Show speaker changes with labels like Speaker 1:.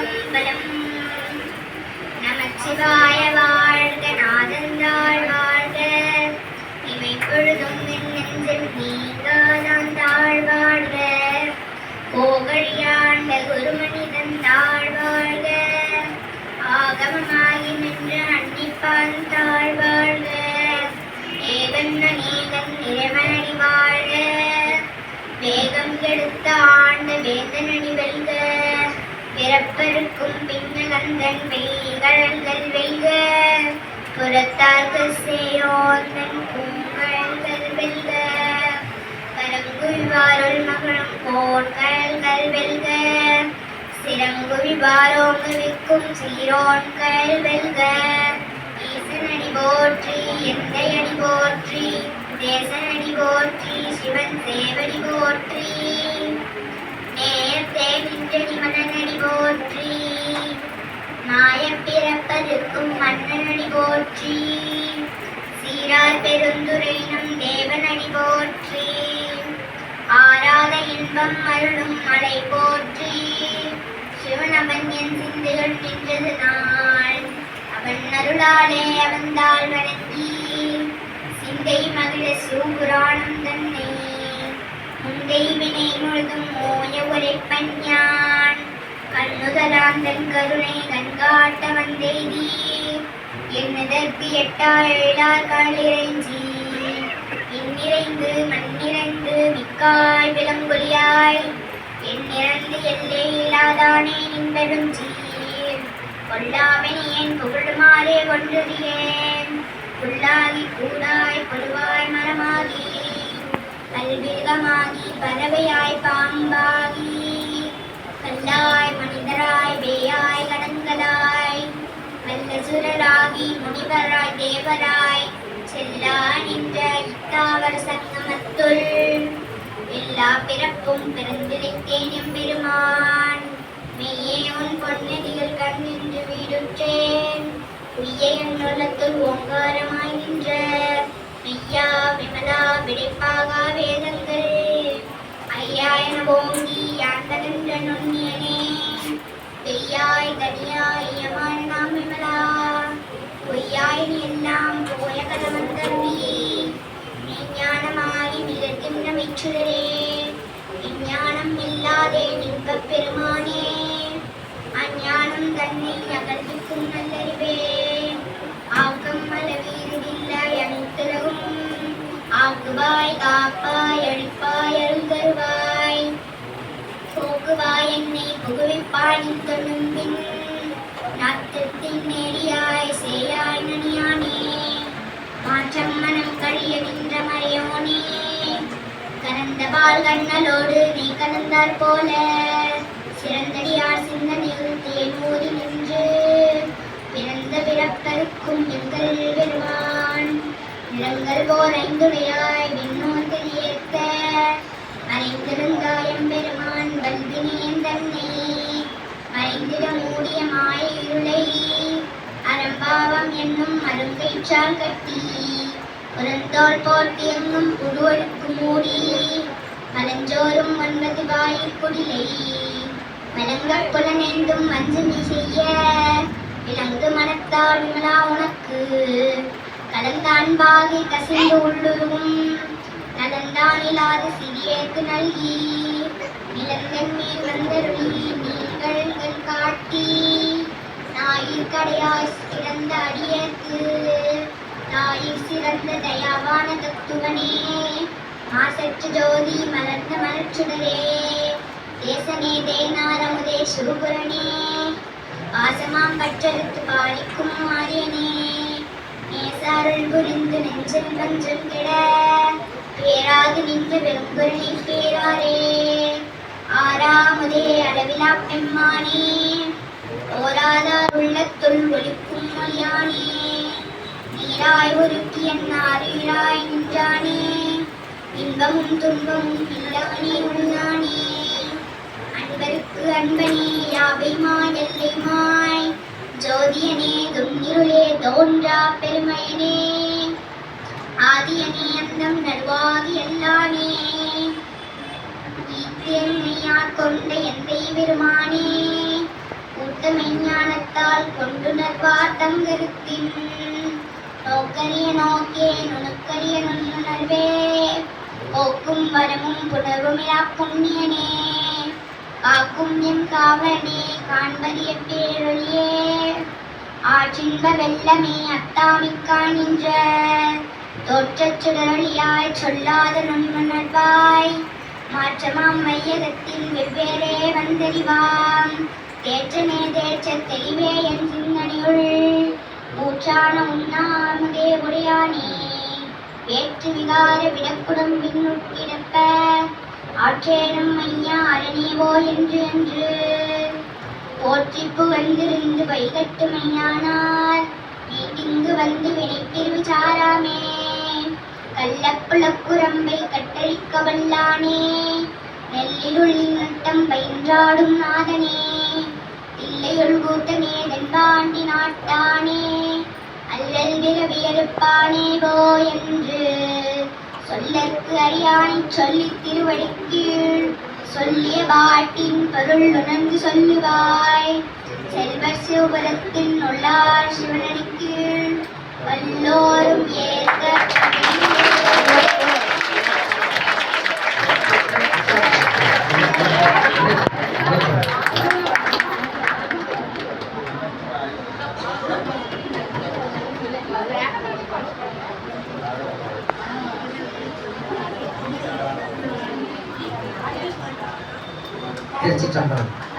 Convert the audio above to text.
Speaker 1: திருச்சிற்றம்பலம். நமச்சிவாய வாழ்க, நாதந்தாள் வாழ்க, இமைப்பொழுதும் என் நெஞ்சில் நீங்காதான் தாழ் வாழ்க. கோகழியாண்ட குருமனிதன் தாழ் வாழ்க, ஆகமமாகி நின்று அன்னிப்பான் தாழ் வாழ்க. ஏகன் அநேகன் இறைவனடி வாழ்க, வேகம் எடுத்த ஆண்ட வேந்தனடி வெல்க. பிறப்பருக்கும் பின்னகந்தன் மெய்கழல்கள் வெல்க, புறத்தார்க்கு சேயோந்தன் பூங்கழல்கள் வெல்க. பரங்குவிவாருள் மகளும் போன்கழல்கள் வெல்க, சிறங்குவிவாரோங்கு விக்கும் சீரோன்கள் வெல்க. ஈசனடி போற்றி, எந்தையடி போற்றி, தேசனடி போற்றி, சிவன் சேவடி போற்றி. நேயத்தே நின்றடி மன்னனடி போற்றி, மாயப் பிறப்பருக்கும் மன்னனடி போற்றி. சீரார் பெருந்துரை நம் தேவனடி போற்றி, ஆராத இன்பம் அருளும் மலை போற்றி. சிவனவன் என் சிந்தைகள் நின்றது நாள், அவன் அருளாலே அவந்தாள் வணங்கி. சிந்தை மகிழ சிவபுராணம் தன்னை, முந்தை வினை முழுதும் ஓய உரைப்பன் யான். கண்ணுதலாந்தன் கருணை கண்காட்ட வந்தெய்தி, என்னதற்கு எட்டா எழார் காலிறைஞ்சி. இந்நிறைந்து மண்ணிறைந்து மிக்காய் விளங்கொலியாய், எண்ணிறந்து எல்லை இல்லாதானே நின்பெரும் சீர். கொல்லாமெனியேன் புகழுமாறே கொன்றுதியேன், புல்லாகி கூடாய் பொதுவாய் மரமாகி, பல்விருகமாகி பறவையாய் பாம்பாகி, கல்லாய் மனிதராய் வேயாய் கடங்களாய், வல்ல சுரராகி முனிவராய் தேவராய், செல்லா நின்ற இத்தாவர சங்கமத்துள் எல்லா பிறப்பும் பிறந்திருத்தேன் எம்பெருமான். மெய்யே உன் பொன்னடிகள் கண் நின்று வீடுற்றேன், உய்ய என் உள்ளத்துள் ஓங்காரமாய் நின்ற மெய்யா விமலா விடைப்பாகா வேதங்கள் ஐயா என ஓங்கி யாந்தகன்ற நுண்ணியனே. பெய்யாய் தனியாய் யமான் நாம் விமலா, பொய்யாய் நீ எல்லாம் போய கதவன் தருவி. மெய்ஞானமாகி மிளர்கின்ற மெச்சுடரே, விஞ்ஞானம் இல்லாதே நின்பப் பெருமானே. அஞ்ஞானம் தன்னை அகழ்விக்கும் நல்லறிவே, ஆக்கம் அளவீதில்லாய் அனைத்துலகும். ஆக்குவாய் காப்பாய் அழிப்பாய் அருள் தருவாய், போக்குவாய் என்னை புகுவிப்பாய் நின் தொழும்பின். நாற்றத்தின் நேரியாய் சேயாய் நனியானே, மாற்றம் மனம் கழிய நின்ற மறையோனே. கலந்தபால் கண்ணலோடு நீ கலந்தாற் போல, சிறந்தடியார் சிந்தனையில் தேனூறி நின்று. பிறந்த பிறப்பருக்கும் எங்கள் பெருமான், நிலங்கள் போர் ஐந்துடையாய் விண்ணோர் தெரியேற்க. மறைந்திருந்தாயம் பெருமான் வல்வினேன் தன்னை, மறைந்திட மூடிய மாய இருளை. அறம்பாவம் என்னும் அருங்கயிற்றால் கட்டி, புறந்தோள் போர்த்தி எங்கும் புழுவழுக்கு மூடி. மலஞ்சோறும் 9 வாயில் குடிலை, மலங்கப் புலனென்றும் வஞ்சனை செய்ய. விலங்கு மனத்தால் விமலா உனக்கு, கலந்தான் பாகை கசிந்து உள்ளுருவும். நலந்தான் இல்லாத சிறியேற்கு நல்கி, நிலந்தன் மேல் வந்தருளி நீங்கள்கள் காட்டி. நாயிற் கடையாய் சிறந்த அடியேற்கு, நாயிற் சிறந்த தயாவான தத்துவனே. மாசற்ற ஜோதி மலர்ந்த மலர்ச்சுடரே, தேசனே தேனாரமுதே சிவபுரணே. பாசமாம் பற்றறுத்து பாலிக்கும் மாரியனே, நேசாருள் புரிந்து நெஞ்சில் பஞ்சம் கெட. பேராது நின்ற பெருங்கருணை பேராரே, ஆறாமுதே அளவிலா பெம்மானே. ஓராதார் உள்ளத்துள் ஒளிக்கும் மொழியானே, நீராய் உருக்கி என்னாரிராய் நின்றானே. இன்பமும் துன்பமும் இல்லவனே உள்ளானே, அன்பருக்கு அன்பனே யாவைமாய் எல்லைமாய். ஜோதியனே துன்னிருளே தோன்றா பெருமையனே, ஆதியனே அந்தம் நடுவாகி எல்லானே. ஈத்தென்னையார் கொண்ட எந்தை பெருமானே, மெய்ஞானத்தால் கொண்டுணர்வார் தங்கருத்தின் நோக்கரிய நோக்கே நுணுக்கரிய நுண்ணுணர்வே போக்கும் வரமும் புணர்வுமிலா புண்ணியனே காக்கும் எம் காவலனே காண்பறிய பேரொழியே ஆற்றின்ப வெள்ளமே அத்தாமிக்காய் நின்ற தோற்றச் சுடரொளியாய் சொல்லாத நுண்ணுணர்வாய் மாற்றமாம் மையகத்தின் வெவ்வேறே வந்தறிவாம் தேற்றனே தேற்றத் தெளிவே என் சிந்தனையுள் ஊற்றான உண்ணாமுதே உடையானே வேற்று விகார விடக்குடம் பின்னுட்கிடப்ப ஆற்றேனும் ஐயா அரணேவோ என்று என்று போற்றி புகழ்ந்திருந்து வைகட்டு மையானார் நீட்டிங்கு வந்து வினைப்பிரிவு சாராமே கள்ளப்புலக்குரம்பை கட்டழிக்க வல்லானே நெல்லிலுள் நட்டம் பயின்றாடும் நாதனே தில்லையுள் கூத்தனே தென்பாண்டி நாட்டானே அல்லல் விரவியறுப்பானேவோ என்று சொல்லற்கு அறியானைச் சொல்லித் திருவடிக்கீழ் சொல்லிய பாட்டின் பொருள் உணர்ந்து சொல்லுவாய் செல்வர் சிவபுரத்தின் உள்ளார் சிவனடி கீழ் வல்லோரும் ஏற்க
Speaker 2: திருச்சிற்றம்பலம்.